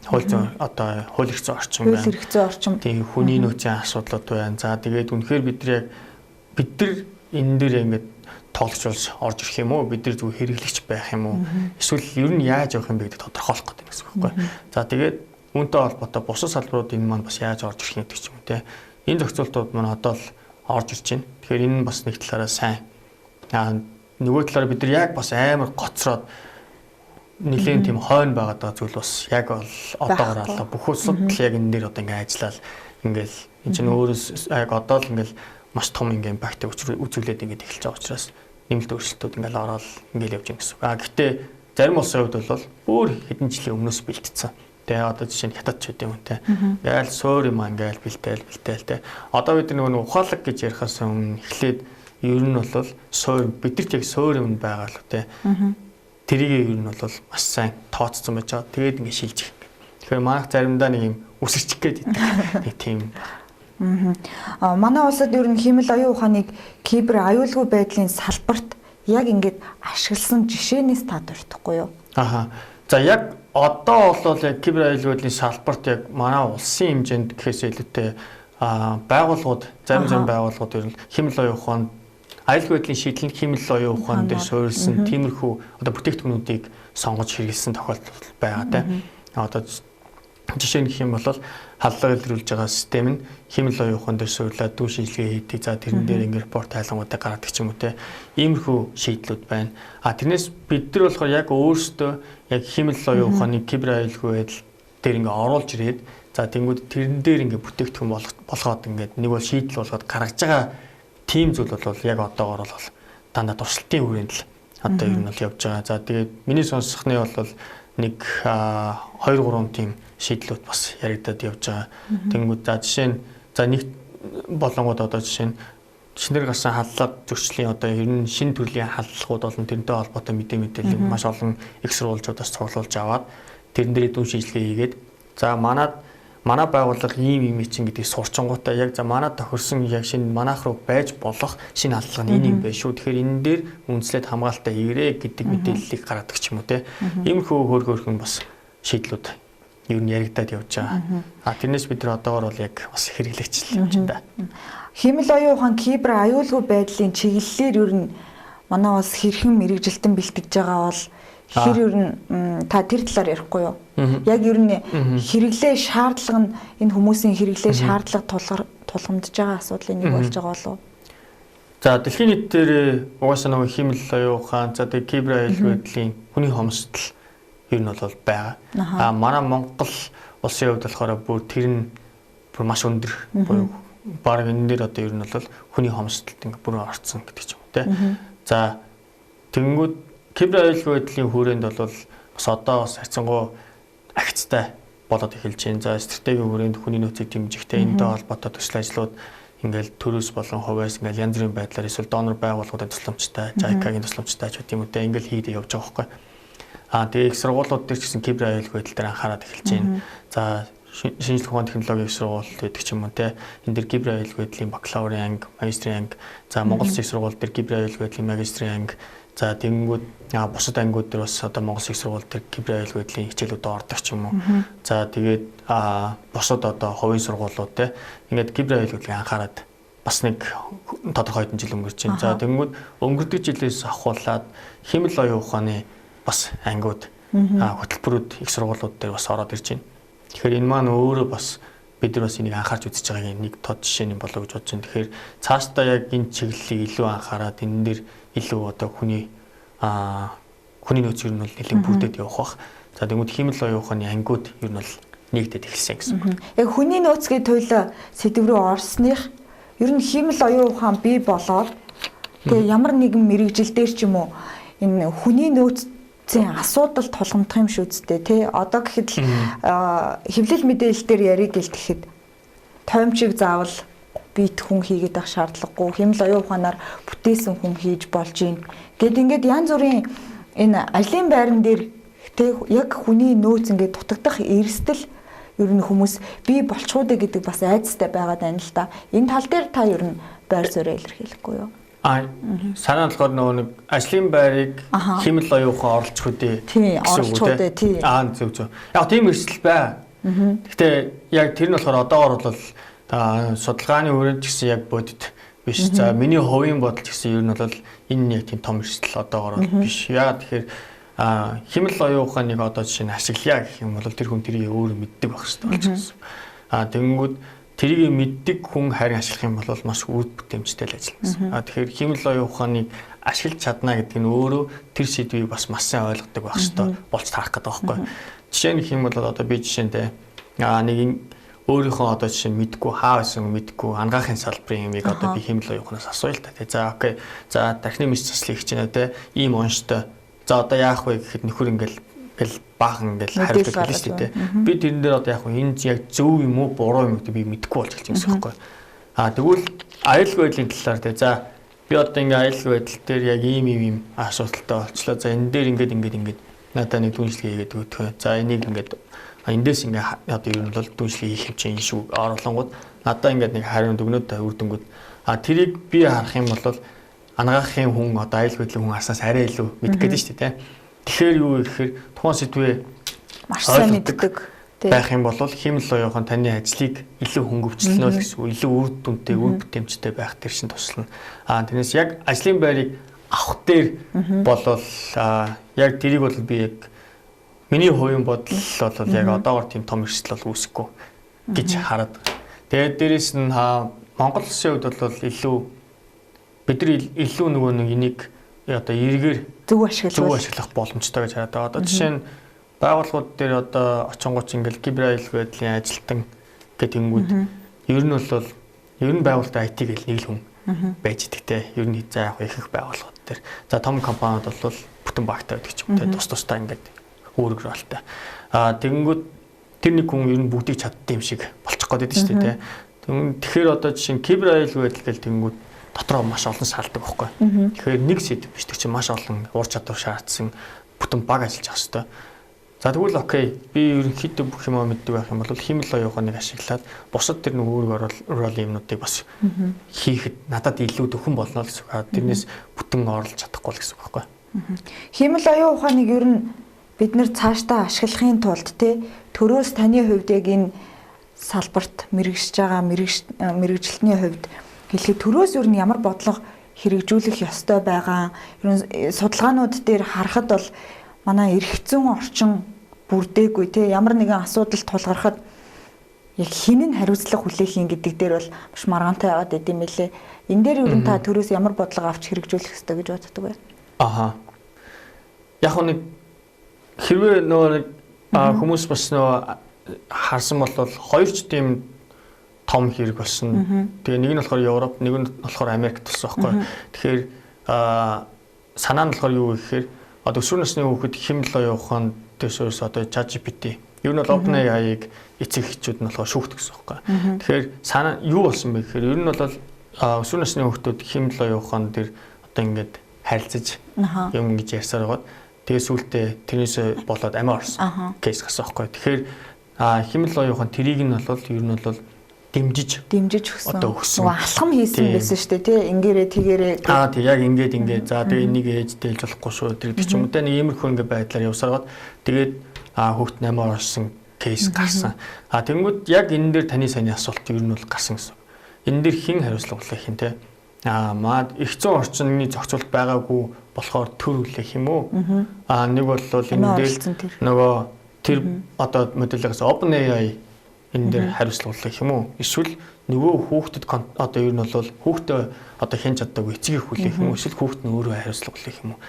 хууль зүйн одоо хууль эрх зүйн орчин байна. Хууль эрх зүйн орчин. Тийм хүний нөөцийн асуудлууд байна. За тэгээд үнэхээр бид нар энэ дээр ингээд тоглож болж орж ирэх юм уу? Бид нар зөв хэрэглэгч байх юм уу? Эсвэл ер нь яаж явах юм бэ гэдэг тодорхойлох гэдэг гэсэн үг байхгүй. За тэгээд үүнтэй холбоотой бусад салбарууд энэ маань бас яаж орж ирэх юм гэдэг ч юм уу те. Энэ зохицуултууд маань одоо л орж ирж байна. Тэгэхээр энэ нь бас нэг талаараа сайн. Нөгөө талаараа бид нар яг бас амар гоцроод нэлээд тийм хойно байгаад байгаа зүйл бас яг бол одоогоор алла бүх улсууд л яг энэ дээр одоо ингээд ажиллаад ингээл энэ чинь өөрөөс яг одоо л ингээл маш том ингээд импактыг үзүүлээд ингээд эхэлж байгаа учраас нэмэлт өөрчлөлтүүд ингээл ороод ингээл явж байгаа гэсэн. Гэхдээ зарим улсын хувьд бол бүр хэдэн жилийн өмнөөс бэлтцсэн. Тэгээ одоо жишээ нь хятад ч үгүй юм те. Яал суур юм ингээл бэлтээл те. Одоо бид нөгөө ухаалаг гэж ярихаас өмнө эхлээд ер нь бол суур бидэрт яг суур юм байгаа л те. Тэрийг ер нь бол маш сайн тооцсон байж байгаа. Тэгээд ингээд шилжих юм. Тэгэхээр манайх заримдаа нэг юм үсэрчих гээд идэг. Нэг тийм. Манай улсад ер нь хэмэл оюун ухааныг кибер аюулгүй байдлын салбарт яг ингээд ашигласан жишээнээс та дуртахгүй юу? За яг одоо бол яг кибер аюулгүй байдлын салбарт яг манай улсын хэмжээнд гэхээс илүүтэй байгууллагууд зарим байгууллагууд ер нь хэмэл оюун ухаанд аюулгүй байдлын шийдлэнд хэмэл оюун ухаан дээр суурилсан тиймэрхүү одоо бүтээгдэхүүнүүдийг сонгож хэрэглэсэн тохиолдол байгаа те. Одоо жишээ нь гэх юм бол халдлага илрүүлж байгаа систем нь хэмэл оюун ухаан дээр суурилаад дүү шийдлэгээ хийдэг. За тэрэн дээр ингээд репорт тайлангуудыг гаргадаг ч юм уу те. Иймэрхүү шийдлүүд байна. Тэрнээс бид нар болохоор яг өөрсдөө яг хэмэл оюун ухааны кибер аюулгүй байдал дээр ингээд оруулж ирээд за тэнгууд тэрэн дээр ингээд бүтээгдэхүүн болгоод ингээд нэг бол шийдэл болгоод гаргаж байгаа тийм зүйл бол яг одоогоор бол дандаа туршилтын хүрээнд л одоо ер нь бол явж байгаа. За тэгээд миний сонсохны бол нэг 2-3 тийм шийдлүүд бас яригадад явж байгаа. Тэнгүүд за жишээ нь за нэг болонгууд одоо жишээ нь шинээр гарсан халдлага зөрчлийн одоо ер нь шинэ төрлийн халдлагууд болон тэрнтэй холбоотой мэдээлэл маш олон их сурвалжуудаас цуглуулж аваад тэрэн дээр дүн шийдлэгээ хийгээд за манай байгууллага ийм чинь гэдгийг сурчингуудаа яг за манад тохирсон яг шинэ манайх руу байж болох шинэ халдлага нь энэ юм байна шүү. Тэгэхээр энэ дээр үндэслээд хамгаалалтаа хийгэрээ гэдэг мэдээллийг гаргадаг ч юм уу те. Иймэрхүү хөөрхөн бас шийдлүүд ер нь яригадад явж байгаа. Тэрнээс бид нар одоогоор бол яг бас хэрэглэгч явж байна. Хэмэл оюун ухаан кибер аюулгүй байдлын чиглэлээр ер нь манай улс хэрхэн мэрэгжилтэн бэлтгэж байгаа бол хэр ер нь та тэр талаар ярихгүй юу? Яг ер нь хэрэглээ шаардлага нь энэ хүмүүсийн хэрэглээ шаардлага тулгамдж байгаа асуудлын нэг болж байгаа болов уу? За дэлхийн нийтээр угаасаа нөгөө хэмэл оюун ухаан за тэгээ кибер аюулгүй байдлын хүний хомсдол ер нь бол байгаа. Манай Монгол улсын хувьд болохоор бүр тэр нь бүр маш өндөр буюу баг энэ дээр одоо ер нь бол хүний хомсдолд ингээ бүрэн орцсон гэдэг ч юм уу те. За тэгэнгүүт кибер аюулгүй байдлын хүрээнд бол бас одоо бас хайцангуй агцтай болоод эхэлж байна. За стратегийн хүрээнд хүний нөөцийг дэмжихтэй энэтэй холбоотой төсөл ажлууд ингээл төрөөс болон хувьас ингээл янз бүрийн байдлаар эсвэл донор байгууллагуудын тусламжтай, JICA-гийн тусламжтай ч гэдэм үү те ингээл хийдэг явж байгаа байхгүй. Тэгээ их сургуулиуд дээр ч гэсэн кибер аюулгүй байдал дээр анхаарал эхэлж байна. За шинжлэх ухааны технологийн сургууль гэдэг ч юм уу те энэ дэр кибер аюулгүй байдлын бакалаврын анги, магистрийн анги, за Монгол Улсын сургууль дээр кибер аюулгүй байдлын магистрийн анги, за тэгэнгүүт бусад ангиуд дээр бас одоо Монгол Улсын сургууль дээр кибер аюулгүй байдлын хичээлүүд ордог ч юм уу. За тэгээд бусад одоо хувийн сургуулиуд те ингээд кибер аюулгүй байдлыг анхаарал бас нэг тодорхой хэдэн жил өнгөрч байна. За тэгэнгүүт өнгөрдөг жилээс ахуулаад хэмэл оюун ухааны бас ангиуд хөтөлбөрүүд их сургуулиуд дээр бас ороод ирж байна. Тэгэхээр энэ маань өөрөө бас бид нар бас энийг анхаарч үзэж байгаагийн нэг тод жишээ юм болоо гэж бодож байна. Тэгэхээр цаашдаа яг энэ чиглэлийг илүү анхаарад энэ дээр илүү одоо хүний нөөц ер нь бол нэлээд бүрдээд явах бах. За тэгмэд хэмэл оюун ухааны ангиуд ер нь бол нэгдээд эхэлсэн гэсэн үг. Яг хүний нөөцгийн туйлаа сэдв рүү орсных ер нь хэмэл оюун ухаан бий болоод тэгээ ямар нэгэн мэрэгжилдэр ч юм уу энэ хүний нөөцийн асуудал тулгамдах юм шүү дээ тий. Одоо гэхэд хэвлэл мэдээлэл дээр яриг гэлтэхэд тоймчиг заавал бит хүн хийгээд байх шаардлагагүй хэмэл оюун ухаанаар бүтээсэн хүн хийж болж юм. Гэт ингээд янз бүрийн энэ ажлын байран дээр тий яг хүний нөөц ингээд дутагдах эрсдэл ер нь хүмүүс бий болчихоо дэ гэдэг бас айцтай байгаад байна л да. Энэ тал дээр та ер нь байр суурийг илэрхийлэхгүй юу? Санаа болохоор нөгөө нэг ажлын байрыг хэмэл оюухан оролцох үдээ. Тийм, оролцох үдээ тийм. Зөв. Яг тийм эрсдэл бай. Гэхдээ яг тэр нь болохоор одоогоор бол судалгааны хүрээнд ч гэсэн яг бодит биш. За миний хувийн бодол ч гэсэн ер нь бол энэ яг тийм том эрсдэл одоогоор бол биш. Яагаад тэгэхээр хэмэл оюуханыг одоо жишээ нь ашиглая гэх юм бол тэр хүн тэрийг өөрөө мэддэг байх хэрэгтэй болчихсон. Тэгэнгүүт тэрийг мэддэг хүн харин ашиглах юм бол маш үр бүтээмжтэй л ажиллана. Тэгэхээр хэмэл оюуханыг ашиглаж чадна гэдэг нь өөрөө тэр сэдвийг бас маш сайн ойлгодог байх хэрэгтэй болж таарах гэдэг байхгүй. Жишээ нь гэх юм бол одоо би жишээнтэй нэг өөрийнхөө одоо жишээ нь мэдгүй хаа байсан мэдгүй ангаахын салбарын юмыг одоо би хэмэл оюуханаас асууя л та. За окей. За тархины мэс заслыг хийж байна те. Ийм онцтой. За одоо яах вэ гэхэд нөхөр ингээл баахан ингээл хариулт хэлж шүү дээ. Би тэрэн дээр одоо яах вэ? Энэ яг зөв юм уу, буруу юм уу би мэдэхгүй болж хэлж байгаа юм байна. Тэгвэл аюулгүй байдлын талаар те. За би одоо ингээ аюулгүй байдал дээр яг ийм асуудалтай болчлоо. За энэ дээр ингээд надад нэг дүнжлэг хийгээд өгөх. За энийг ингээд эндээс ингээ одоо ер нь бол дүнжлэг хийх хэмжээ шүү оруулангууд надад ингээд нэг хариунд өгнөд үрдэнгүүд тэрийг би харах юм бол ангаахын хүн одоо аюулгүй байдлын хүн аснаас арай илүү мэдэх гэдэг шүү дээ. Тэгэхээр юу гэхээр тухайн сэдвээ маш сайн мэддэг байх юм бол хэмэл оюухан таны ажлыг илүү хөнгөвчлөнө л гэсэн илүү үр дүнтэй үр бүтээмжтэй байх тэр шин туслана. Тэрнээс яг ажлын байрыг авах дээр болвол яг тэрийг бол би яг миний хувийн бодол бол яг одоогор тийм том эрсдэл бол үүсэхгүй гэж хараад. Тэгээд дээрэс нь Монгол улсын хувьд бол илүү бид нар илүү нөгөө нэг энийг одоо эргээр зөв ашиглах боломжтой гэж хараад байгаа. Одоо жишээ нь байгууллагууд дээр одоо очингууч ингээл кибер аюулгүй байдлын ажилтан гэдэг юмгууд ер нь байгууллагад IT гэл нэг л хүн байж идэгтэй. Ер нь за яг их байгууллагууд дээр. За том компаниуд бол бүтэн багтаа гэдэг ч юм те тусдаа ингээд өөрөөр хэлбэл. Тэгэнгүүт тэр нэг хүн ер нь бүгдийг чаддсан юм шиг болчих гээд байдаг шүү дээ те. Тэгэхээр одоо жишээ нь кибер аюулгүй байдал гэл тэгэнгүүт дотроо маш олон салдаг байхгүй. Тэгэхээр нэг сэдв биш чинь маш олон ур чадвар шаардсан бүтэн баг ажиллаж авах хэрэгтэй. За тэгвэл окей би ерөнхийдөө бүх юм мэддэг байх юм бол хэмэл оюуханыг ашиглаад бусад тэр нэг өөрөөр рол юмнуудыг бас хийхэд надад илүү дөхөн болно л гэсэн үг. Тэрнээс бүтэн орлож чадахгүй л гэсэн үг байхгүй. Хэмэл оюуханыг ер нь бид нэр цаашдаа ашиглахын тулд төрөөс таны хувьд яг энэ салбарт мэрэгжиж байгаа мэрэгжилтний хувьд хэлэхэд төрөөс ер нь ямар бодлого хэрэгжүүлэх ёстой байгаа. Ер нь судалгаанууд дээр харахад бол манай эрх зүйн орчин бүрдээгүй ямар нэгэн асуудал тулгархад яг хинэн хариуцлага хүлээх гэдэг дээр бол маш маргаантай яваад идэм билээ. Энэ дээр ер нь та төрөөс ямар бодлого авч хэрэгжүүлэх ёстой гэж боддог байна? Яг нэг хэрвээ хүмүүс бас харсан бол хоёр ч тийм том хэрэг болсон. Тэгээ нэг нь болохоор Европ, нэг нь болохоор Америкт болсон байхгүй. Тэгэхээр санаа нь болохоор юу гэхээр одоо өсвөр насны хүүхэд хэмэл оюухан дэсээс одоо ChatGPT ер нь бол OpenAI-ыг эцэг эхчүүд нь болохоор шүүхдэг гэсэн байхгүй. Тэгэхээр санаа юу болсон бэ гэхээр ер нь бол өсвөр насны хүүхдүүд хэмэл оюухан дээр одоо ингээд харилцаж юм гэж ярьсаар байгаа. Тэгээ сүүлдээ тэрнээс болоод амиа орсон кейс гасан байхгүй. Тэгэхээр хэмэл оюухан тэрийг нь бол ер нь бол дэмжиж өгсөн. Нөгөө алхам хийсэн байсан шүү дээ тий. Ингээрээ тэгээрээ. Тий яг ингээд за тэгээ энийг ээжтэй хэлж болохгүй шүү. Тэр ч юм уу тэ нэг иймэрхүү ингээ байдлаар явсараад тэгээд хүүхд 8 орсон кейс гарсан. Тэнгүүд яг энэ дээр таны саяны асуулт ер нь бол гарсан гэсэн. Энэ дээр хэн хариуцлага хүлээх юм те? Маад их зүйн орчны зохицуулт байгаагүй болохоор төр хүлээх юм уу? Нэг бол энэ дээр нөгөө тэр одоо модельээс OpenAI энэ дээр хариуцлага хүлээх юм уу? Эсвэл нөгөө хүүхдэд одоо ер нь бол хүүхдээ одоо хэн чаддаггүй эцгийг хүлээх юм уу? Эсвэл хүүхд нь өөрөө хариуцлага хүлээх юм уу?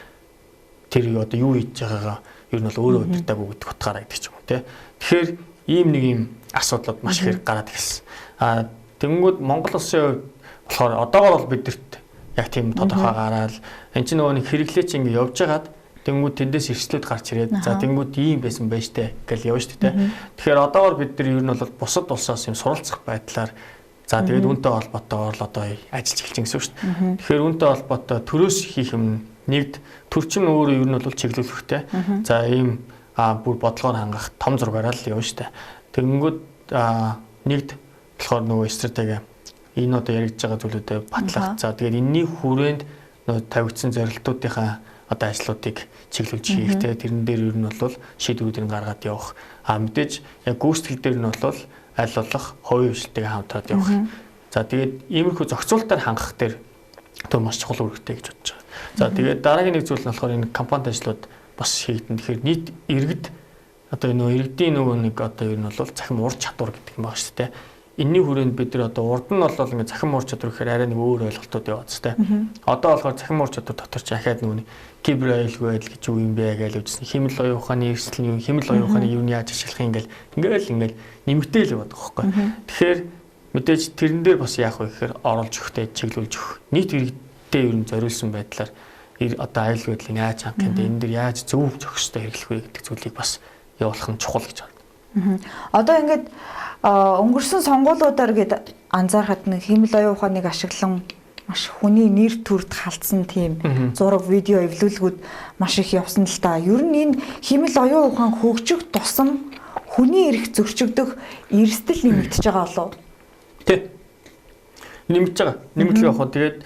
Тэр одоо юу хийж байгаагаа ер нь бол өөрөө удирдаагүй гэдэг утгаараа гэдэг ч юм уу те. Тэгэхээр ийм нэг юм асуудлууд маш их гараад ирсэн. Тэнгүүд Монгол улсын хувьд болохоор одоогоор бол бидэрт яг тийм тодорхой гараад энэ чинь нөгөө нэг хэрэглээч ингэ явж байгаад тэнгүүд тэндээс эрсдлүүд гарч ирээд за тэнгүүд ийм байсан байж тээ гэж явна шүү дээ. Тэгэхээр одоогоор бид нар ер нь бол бусад улсаас юм суралцах байдлаар за тэгээд үүнтэй холбоотойгоор л одоо ажиллаж эхэлж байгаа гэсэн шүү дээ. Тэгэхээр үүнтэй холбоотой төрөөс хийх юм нэгд төрчин өөрөө ер нь бол чиглүүлэхтэй. За ийм бүр бодлогоор хангах том зургаараа л явна шүү дээ. Тэнгүүд нэгд болохоор нөгөө стратеги энэ одоо яригдж байгаа зүйлүүдэд батлах. За тэгээд энэний хүрээнд нөө тавигдсан зорилтуудынхаа одоо ажлуудыг чиглүүлж хийх те тэрэн дээр ер нь бол шийдвэрүүдийг гаргаад явах. Мэдээж яг гүйцэтгэл дээр нь бол аль болох хувийн хвшилтэйг хамтраад явах. За тэгээд иймэрхүү зохицуулалтаар хангах дээр тэр маш чухал үүрэгтэй гэж бодож байгаа. За тэгээд дараагийн нэг зүйл нь болохоор энэ компанид ажлууд бас хийгдэн. Тэгэхээр нийт иргэд одоо иргэдийн нэг одоо ер нь бол захим ур чадвар гэдэг юм байна шүү дээ. Энэний хүрээнд бид нар одоо урд нь бол ингээд захим ур чадвар гэхээр арай нэг өөр ойлголтууд яваад тест. Одоо болохоор захим ур чадвар дотор ч ахаад нэг кибер аюулгүй байдал гэж юу юм бэ гэж үзсэн. Хэмэл оюун ухааны эрсдэл нь юу, хэмэл оюун ухааны юу нь яаж ашиглах юм ингээл нэмэгдээл яваад байгаа байхгүй. Тэгэхээр мэдээж тэрэн дээр бас яах вэ гэхээр оруулж өгөхтэй чиглүүлж өгөх. Нийт иргэдтэй ер нь зориулсан байдлаар одоо аюулгүй байдлыг яаж хангах юм бэ? Энэ дээр яаж зөв зохистой хэрэглэх вэ гэдэг зүйлийг бас явуулах нь чухал гэж байна. Одоо ингээд өнгөрсөн сонгуулиудаар гээд анзаархад нэг хэмэл оюун ухааныг ашиглан маш хүний нэр төрд халтсан тийм зураг, видео, эвлүүлгүүд маш их явсан л та. Ер нь энэ хэмэл оюун ухаан хөгжих тусам хүний эрх зөрчигдөх эрсдэл нэмэгдэж байгаа болов уу? Тий. Нэмэгдэж байгаа. Нэмэгдэл явах. Тэгээд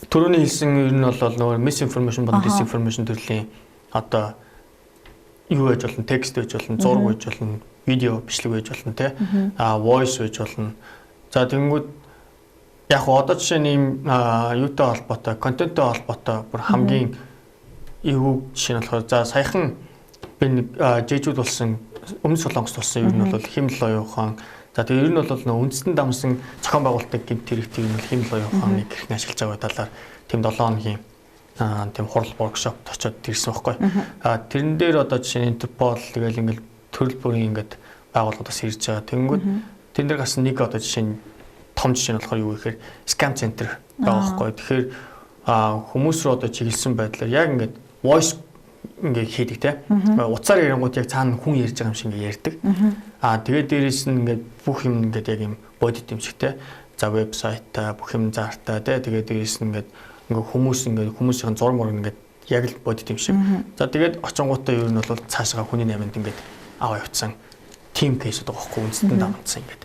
түрүүний хэлсэн ер нь бол нөгөө misinformation болон disinformation төрлийн одоо юу байж болно, текст байж болно, зураг байж болно, видео бичлэг байж болно, тий. Voice байж болно. За тэгэнгүүт яг одоо жишээ нь ийм юутай холбоотой, контенттой холбоотой бүр хамгийн эвгүй жишээ нь болохоор за саяхан би нэг жижүүд болсон өмнө Солонгост болсон ер нь бол хэмэл оюун ухаан. За тэгээ ер нь бол нөө үндэстэн дамсан зохион байгуулалтын гэмт хэрэгтийг нь хэмэл оюун ухааныг хэрхэн ашиглаж байгаа талаар тийм 7 хоногийн тийм хурал воркшопт очиод ирсэн байхгүй. Тэрэн дээр одоо жишээ нь Интерпол тэгэл ингээл төрөл бүрийн ингээд байгууллагаас ирж байгаа. Тэнгүүд тэн дээр гасан нэг одоо жишээ нь том жишээ нь болохоор юу гэхээр scam center байгаа байхгүй. Тэгэхээр хүмүүс рүү одоо чиглэсэн байдлаар яг ингээд voice ингээд хийдэг те. Уцаар ярингууд яг цаана хүн ярьж байгаа юм шиг ингээд ярьдаг. Тэгээд дээрээс нь ингээд бүх юм ингээд яг юм бодит юм шиг те. За вебсайт та бүх юм заартай те. Тэгээд дээрээс нь ингээд хүмүүсийн зураг мөр ингээд яг л бодит юм шиг. За тэгээд очингуудаа ер нь бол цаашгаа хүний найманд ингээд аваа явцсан team case байгаа байхгүй үндэстэн дамжсан ингээд.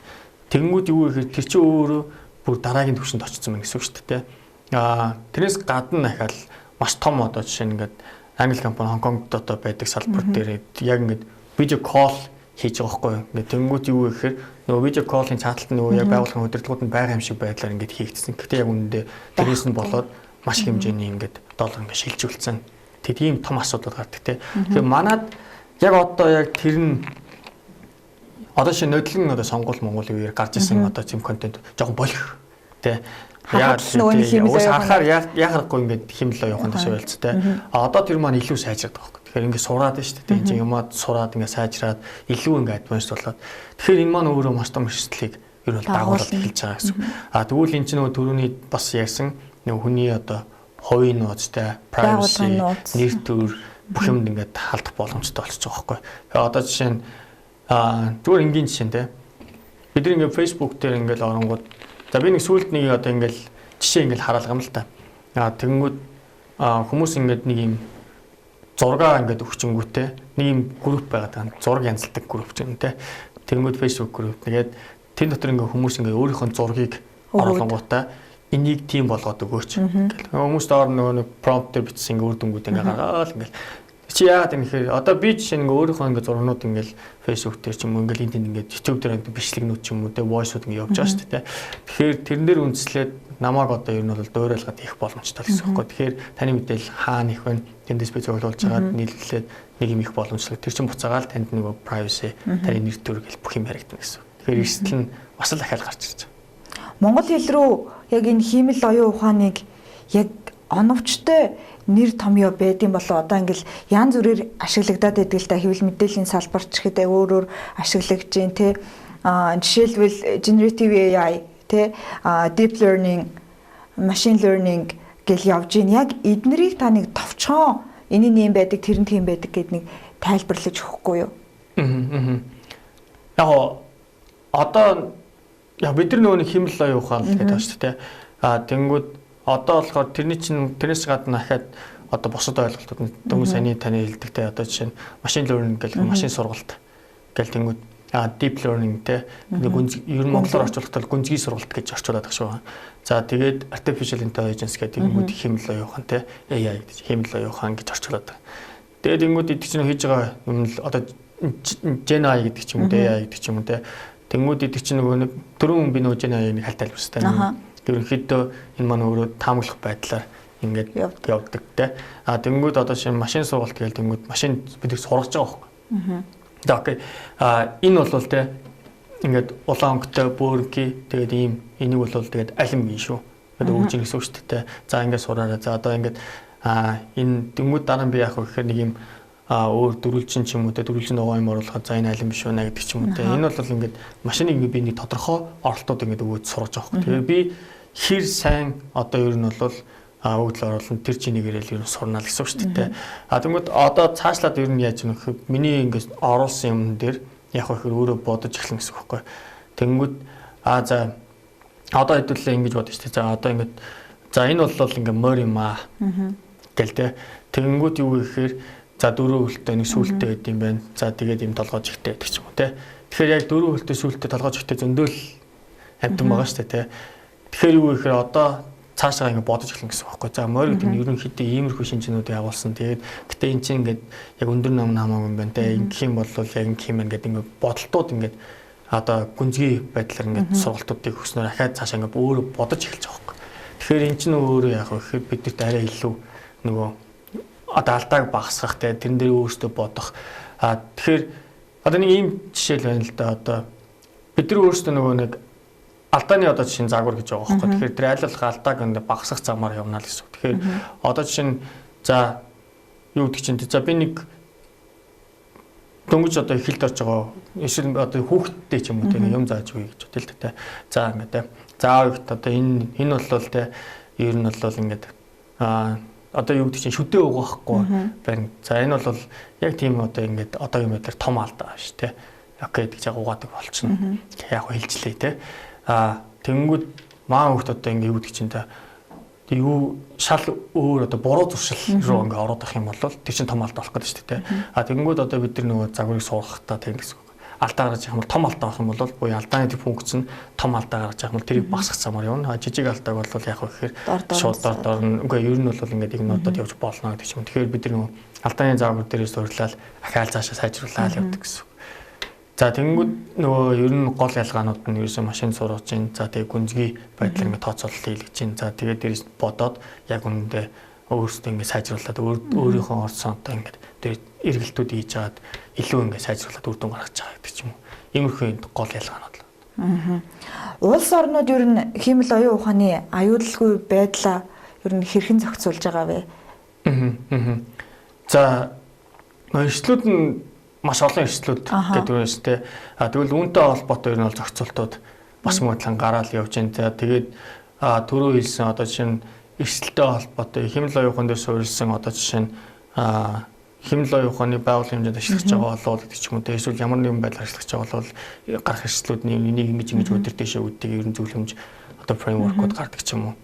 Тэнгүүд юу гэхээр тэр чинь өөрөө бүр дараагийн түвшинд очсон мэн гэсэн үг шүү дээ. Тэрнээс гадна дахиад маш том одоо жишээ нь ингээд англи компани Хонконгд одоо байдаг салбар дээр яг ингээд видео кол хийж байгаа байхгүй. Ингээд тэнгүүд юу гэхээр нөгөө видео колын цааталт нөгөө яг байгууллагын удирдлагууд нь байгаа юм шиг байдлаар ингээд хийгдсэн. Гэхдээ яг үнэндээ тэрээс нь болоод маш их хэмжээний ингээд доллар ингээд шилжүүлсэн. Тэгэд ийм том асуудал гардаг те. Тэгэхээр манад яг одоо яг тэр нь одоо шинэ нодлон одоо сонгуул Монголын үеэр гарч ирсэн одоо тийм контент жоохон болох тий. Яг харахаар яхахгүй ингээд хэмэл оюухан дэше байлц тий. Одоо тэр маань илүү сайжраад байгаа хөөх. Тэгэхээр ингээд сураад нь шүү дээ. Энд юмад сураад ингээд сайжраад илүү ингээд адванс болоод. Тэгэхээр энэ маань өөрөө маш том эрсдлийг ер нь дагуулад эхэлж байгаа гэсэн. Тэгвэл энэ чинь нөгөө түрүүний бас ярьсан нөгөө хүний одоо хувийн нууцтай privacy нэр төр бүх юмд ингээд халдах боломжтой болчихж байгаа хөөх. Одоо жишээ нь зүгээр энгийн жишээ нь те бид нэг ингээд Facebook дээр ингээд оронгууд за би нэг сүүлд нэг одоо ингээд жишээ ингээд хараалгам л та. Тэгэнгүүт хүмүүс ингээд нэг юм зураг ингээд өгчөнгүүтэй нэг юм групп байгаад байгаа. Зураг янзалдаг групп ч юм те. Тэгэнгүүт Facebook групп. Тэгээд тэн дотор ингээд хүмүүс ингээд өөрийнхөө зургийг оруулангуудаа энийг тийм болгоод өгөөч гэл. Хүмүүс доор нөгөө prompt дээр бичсэн ингээд үр дүнгууд ингээд гаргаал ингээд чи яагаад юм гэхээр одоо би жишээ нь өөрийнхөө ингээд зургнууд ингээд Facebook дээр ч юм уу ингээд энд ингээд YouTube дээр ингээд бичлэгнүүд ч юм уу те voice-ууд ингээд явж байгаа шүү дээ. Тэгэхээр тэрэн дээр үндэслээд намайг одоо ер нь бол дуурайлгаад их боломжтой гэсэн үг байхгүй. Тэгэхээр таны мэдээлэл хаана их вэ? Тэндээс би зөвлөлж хагаад нийлүүлээд нэг юм их боломжтой. Тэр чинь буцаагаал танд нөгөө privacy таны нэр төр гэл бүх юм харагдана гэсэн. Тэгэхээр эрсдэл нь бас л ахаал гарч ирж байгаа. Монгол хэл рүү яг энэ хиймэл оюун ухааныг яг оновчтой нэр томьёо байдсан болоо одоо ингээл янз бүрээр ашиглагдаад байдаг л да хэвлэл мэдээллийн салбарч гэхэд өөрөөр ашиглагдж जैन те жишээлбэл generative AI те deep learning machine learning гэл явж гин яг эднэрийг та нэг товчхон энэ нь юм байдаг тэр нь тийм байдаг гэд нэг тайлбарлаж өгөхгүй юу? Яг одоо яг бид нар нөгөө хэмэл оюун ухаан л гэдэг байна шүү дээ. Тэнгүүд одоо болохоор тэрнээс гадна дахиад одоо бусад ойлголтууд дөнгөж саяны таны хэлдэгтэй одоо жишээ нь машин learning гэх машин сургалт гэл тэнгүүд deep learning те ер нь монголоор орчуулахдаа гүнзгий сургалт гэж орчуулдаг шүү. За тэгээд artificial intelligence гэдэг юм хэмэл оюухан те AI гэж хэмэл оюухан гэж орчуулдаг. Тэгээд ингэүүд идэх чинь хийж байгаа юм л одоо Gen AI гэдэг ч юм уу AI гэдэг ч юм уу те тэнгүүд идэх чинь нөгөө нэг түрүүн би нөгөө Gen AI-ыг хальт тайлбарстай. Ерөнхийдөө энэ маань өөрөө таамаглах байдлаар ингээд явдаг те. Тэнгүүд одоо шинэ машин сургалт гэдэг тэнгүүд машин бид сургаж байгаа байхгүй. За окей. Энэ бол те ингээд улаан өнгөтэй бөөрөнхий тэгээд ийм энийг бол тэгээд алим юм шүү. Тэгээд өгж ирэх гэсэн үг шүү дээ. За ингээд сураарай. За одоо ингээд энэ тэнгүүд дараа нь би яах вэ гэхээр нэг юм өөр дөрвөлжин ч юм уу те дөрвөлжин ногоо юм оруулахад за энэ алим биш байна гэдэг ч юм уу те. Энэ бол ингээд машиныг би нэг тодорхой оролтууд ингээд өгөөд сургаж байгаа хэрэг. Тэгээд би хэр сайн одоо ер нь бол өгдөл оруулалт тэр чинийг ирэл ер нь сурна л гэсэн үг шүү дээ. Тэгмэд одоо цаашлаад ер нь яаж юм гэхээр миний ингээд оруулсан юм дээр яг хөө өөрөө бодож эхлэн гэсэн үг байхгүй. Тэнгүүд за одоо хэдүүлээ ингэж бодож шүү дээ. За одоо ингээд за энэ бол ингээд морь юм гэл те. Тэнгүүд юу гэхээр за дөрөв хөлтэй нэг сүулттэй байд юм байна. За тэгээд юм толгойж ихтэй гэдэг ч юм уу те. Тэгэхээр яг дөрөв хөлтэй сүулттэй толгойж ихтэй зөндөл амтан байгаа шүү дээ те. Тэгэхээр юу гэхээр одоо цаашаа ингэ бодож эхлэн гэсэн байхгүй. За морь гэдэг нь ерөнхийдөө иймэрхүү шинжнүүдийг агуулсан. Тэгээд гэтээ эн чинь ингээд яг өндөр нам хамаагүй юм байна те. Ингэх юм бол яг ингэх юм ингээд ингээд бодолтууд ингээд одоо гүнзгий байдлаар ингээд сургалтуудыг өгснөөр ахаад цаашаа ингээд өөрөө бодож эхэлж байгаа байхгүй. Тэгэхээр эн чинь өөрөө яг гэхээр бидэрт арай илүү нөгөө одоо алдааг багасгах те тэрэн дээр өөрсдөө бодох. Тэгэхээр одоо нэг ийм жишээл байна л да. Одоо бид нар өөрсдөө нөгөө нэг алдааны одоо жишээ нь загвар гэж байгаа байхгүй. Тэгэхээр тэр айлуулах алдааг ингээд багасгах замаар явна л гэсэн. Тэгэхээр одоо жишээ нь за юу гэдэг чинь за би нэг дөнгөж одоо эхэлд орж байгаа эсвэл одоо хүүхдтэй ч юм уу тийм юм зааж өгье гэж бодъё л та. За ингээд те. За аавд одоо энэ бол те ер нь бол ингээд одоо юу гэдэг чинь шүдээ угаахгүй байна. За энэ бол яг тийм одоо ингээд одоогийн байдлаар том алдаа шүү те. Окей гэж яг угаадаг болчихно. Яг хэлжлээ те. Тэнгүүд маа хөхт одоо ингээ юу гэдэг чинь та юу шал өөр одоо буруу зуршил руу ингээ ороод ах юм бол тэр чинь том алдаа болох гэдэг шүү дээ. Тэнгүүд одоо бид нар нөгөө загварыг сургахтаа тийм гэсэн үг. Алдаа гаргаж явах юм бол том алдаа авах юм бол буюу алдааны төв функц нь том алдаа гаргаж явах юм бол тэрийг багасгах замаар явна. Жижиг алдааг бол яг гэхээр шууд дор үгүй ер нь бол ингээд их нодод явж болно гэдэг юм. Тэгэхээр бид нар нөгөө алдааны загвар дээрээс сурлаад ахаал цаашаа сайжруулаад явдаг гэсэн. За тэнгүүд нөгөө ер нь гол ялгаанууд нь ерөөсөө машин сургаж чинь за тэгээ гүнзгий байдлаар ингээ тооцоололт хийлгэж чинь за тэгээ дээрээс бодоод яг үнэндээ өөрсдөө ингээ сайжруулад өөрийнхөө орсон одоо ингээ тэр эргэлтүүд хийж чаад илүү ингээ сайжруулад үр дүн гаргаж байгаа гэдэг ч юм уу. Иймэрхүү гол ялгаанууд л. Улс орнууд ер нь хэмэл оюун ухааны аюулгүй байдлаа ер нь хэрхэн зохицуулж байгаа вэ? За эрсдлүүд нь маш олон эрсдлүүд гэдэг юм шүү дээ. Тэгвэл үүнтэй холбоотой ер нь бол зохицуултууд бас муудлан гараал явж байна. Тэгээд түрүү хэлсэн одоо жишээ нь эрсдэлтэй холбоотой хэмэл оюун ухаан дээр суурилсан одоо жишээ нь хэмэл оюун ухааны байгууллагын хэмжээнд ашиглаж байгаа болол гэдэг ч юм уу. Эсвэл ямар нэгэн байдлаар ашиглаж байгаа бол гарах эрсдлүүд нэг ингэж өдөр дэшээ үүддэг ер нь зөвлөмж одоо фреймворкууд гардаг ч юм уу.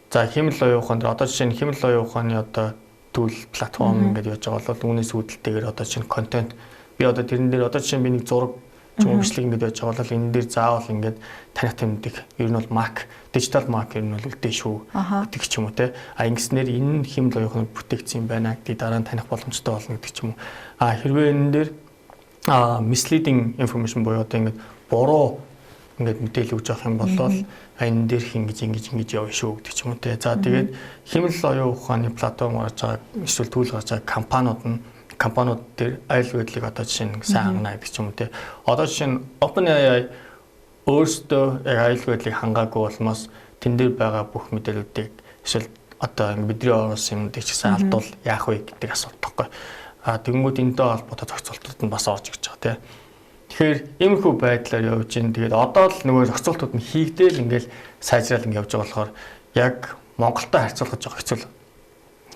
За хэмэл оюун ухаан дээр одоо жишээ нь хэмэл оюун ухааны одоо тул платформ ингээд яаж байгаа бол үүнээс үүдэлтэйгээр одоо чинь контент би одоо тэрэн дээр одоо чинь би нэг зураг ч юм уу бичлэг ингээд яаж байгаа бол энэ дээр заавал ингээд таних тэмдэг ер нь бол Mac digital Mac ер нь бол үлдээ шүү гэдэг ч юм уу те ингэснээр энэ хэмэл оюун ухааны бүтээгдсэн юм байна гэдэг дараа нь таних боломжтой болно гэдэг ч юм уу хэрвээ энэ дээр misleading information буюу одоо ингээд буруу ингээд мэдээлэл өгж авах юм бол энэ дээр ингэж явна шүү гэдэг ч юм уу те. За тэгээд хэмэл оюун ухааны платформ гарч байгаа эсвэл түүл гарч байгаа компаниуд дээр айл байдлыг одоо жишээ нь сайн хангана гэдэг ч юм уу те. Одоо жишээ нь OpenAI өөрсдөө яг айл байдлыг хангаагүй болмоос тэн дээр байгаа бүх мэдээллүүдийг эсвэл одоо бидний оруулсан юмдыг ч гэсэн алдвал яах вэ гэдэг асуулт тахгүй. Тэгэнгүүт энэтэй холбоотой зохицуултууд нь бас орж ирж байгаа те. Тэгэхээр иймэрхүү байдлаар явж гин. Тэгээд одоо л нөгөө зохицуултууд нь хийгдээл ингээл сайжраал ингэ явж байгаа болохоор яг Монголтой харьцуулах жоо хэцүү л.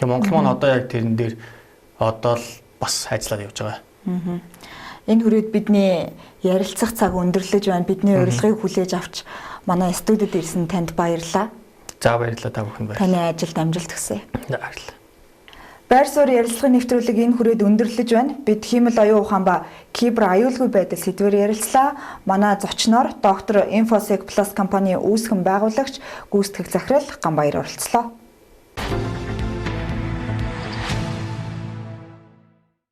Тэгээ Монгол маань одоо яг тэрэн дээр одоо л бас ажиллаад явж байгаа. Энэ хүрээд бидний ярилцах цаг өндөрлөж байна. Бидний урилгыг хүлээж авч манай студид ирсэн танд баярлалаа. За баярлалаа та бүхэнд баярлалаа. Таны ажилд амжилт хүсье. Баярлалаа. Байр суурь ярилцлагын нэвтрүүлэг энэ хүрээд өндөрлөж байна. Бид хиймэл оюун ухаан ба кибер аюулгүй байдал сэдвээр ярилцлаа. Манай зочноор доктор Infosec Plus компани үүсгэн байгуулагч гүйцэтгэх захирал Ганбаяр оролцлоо.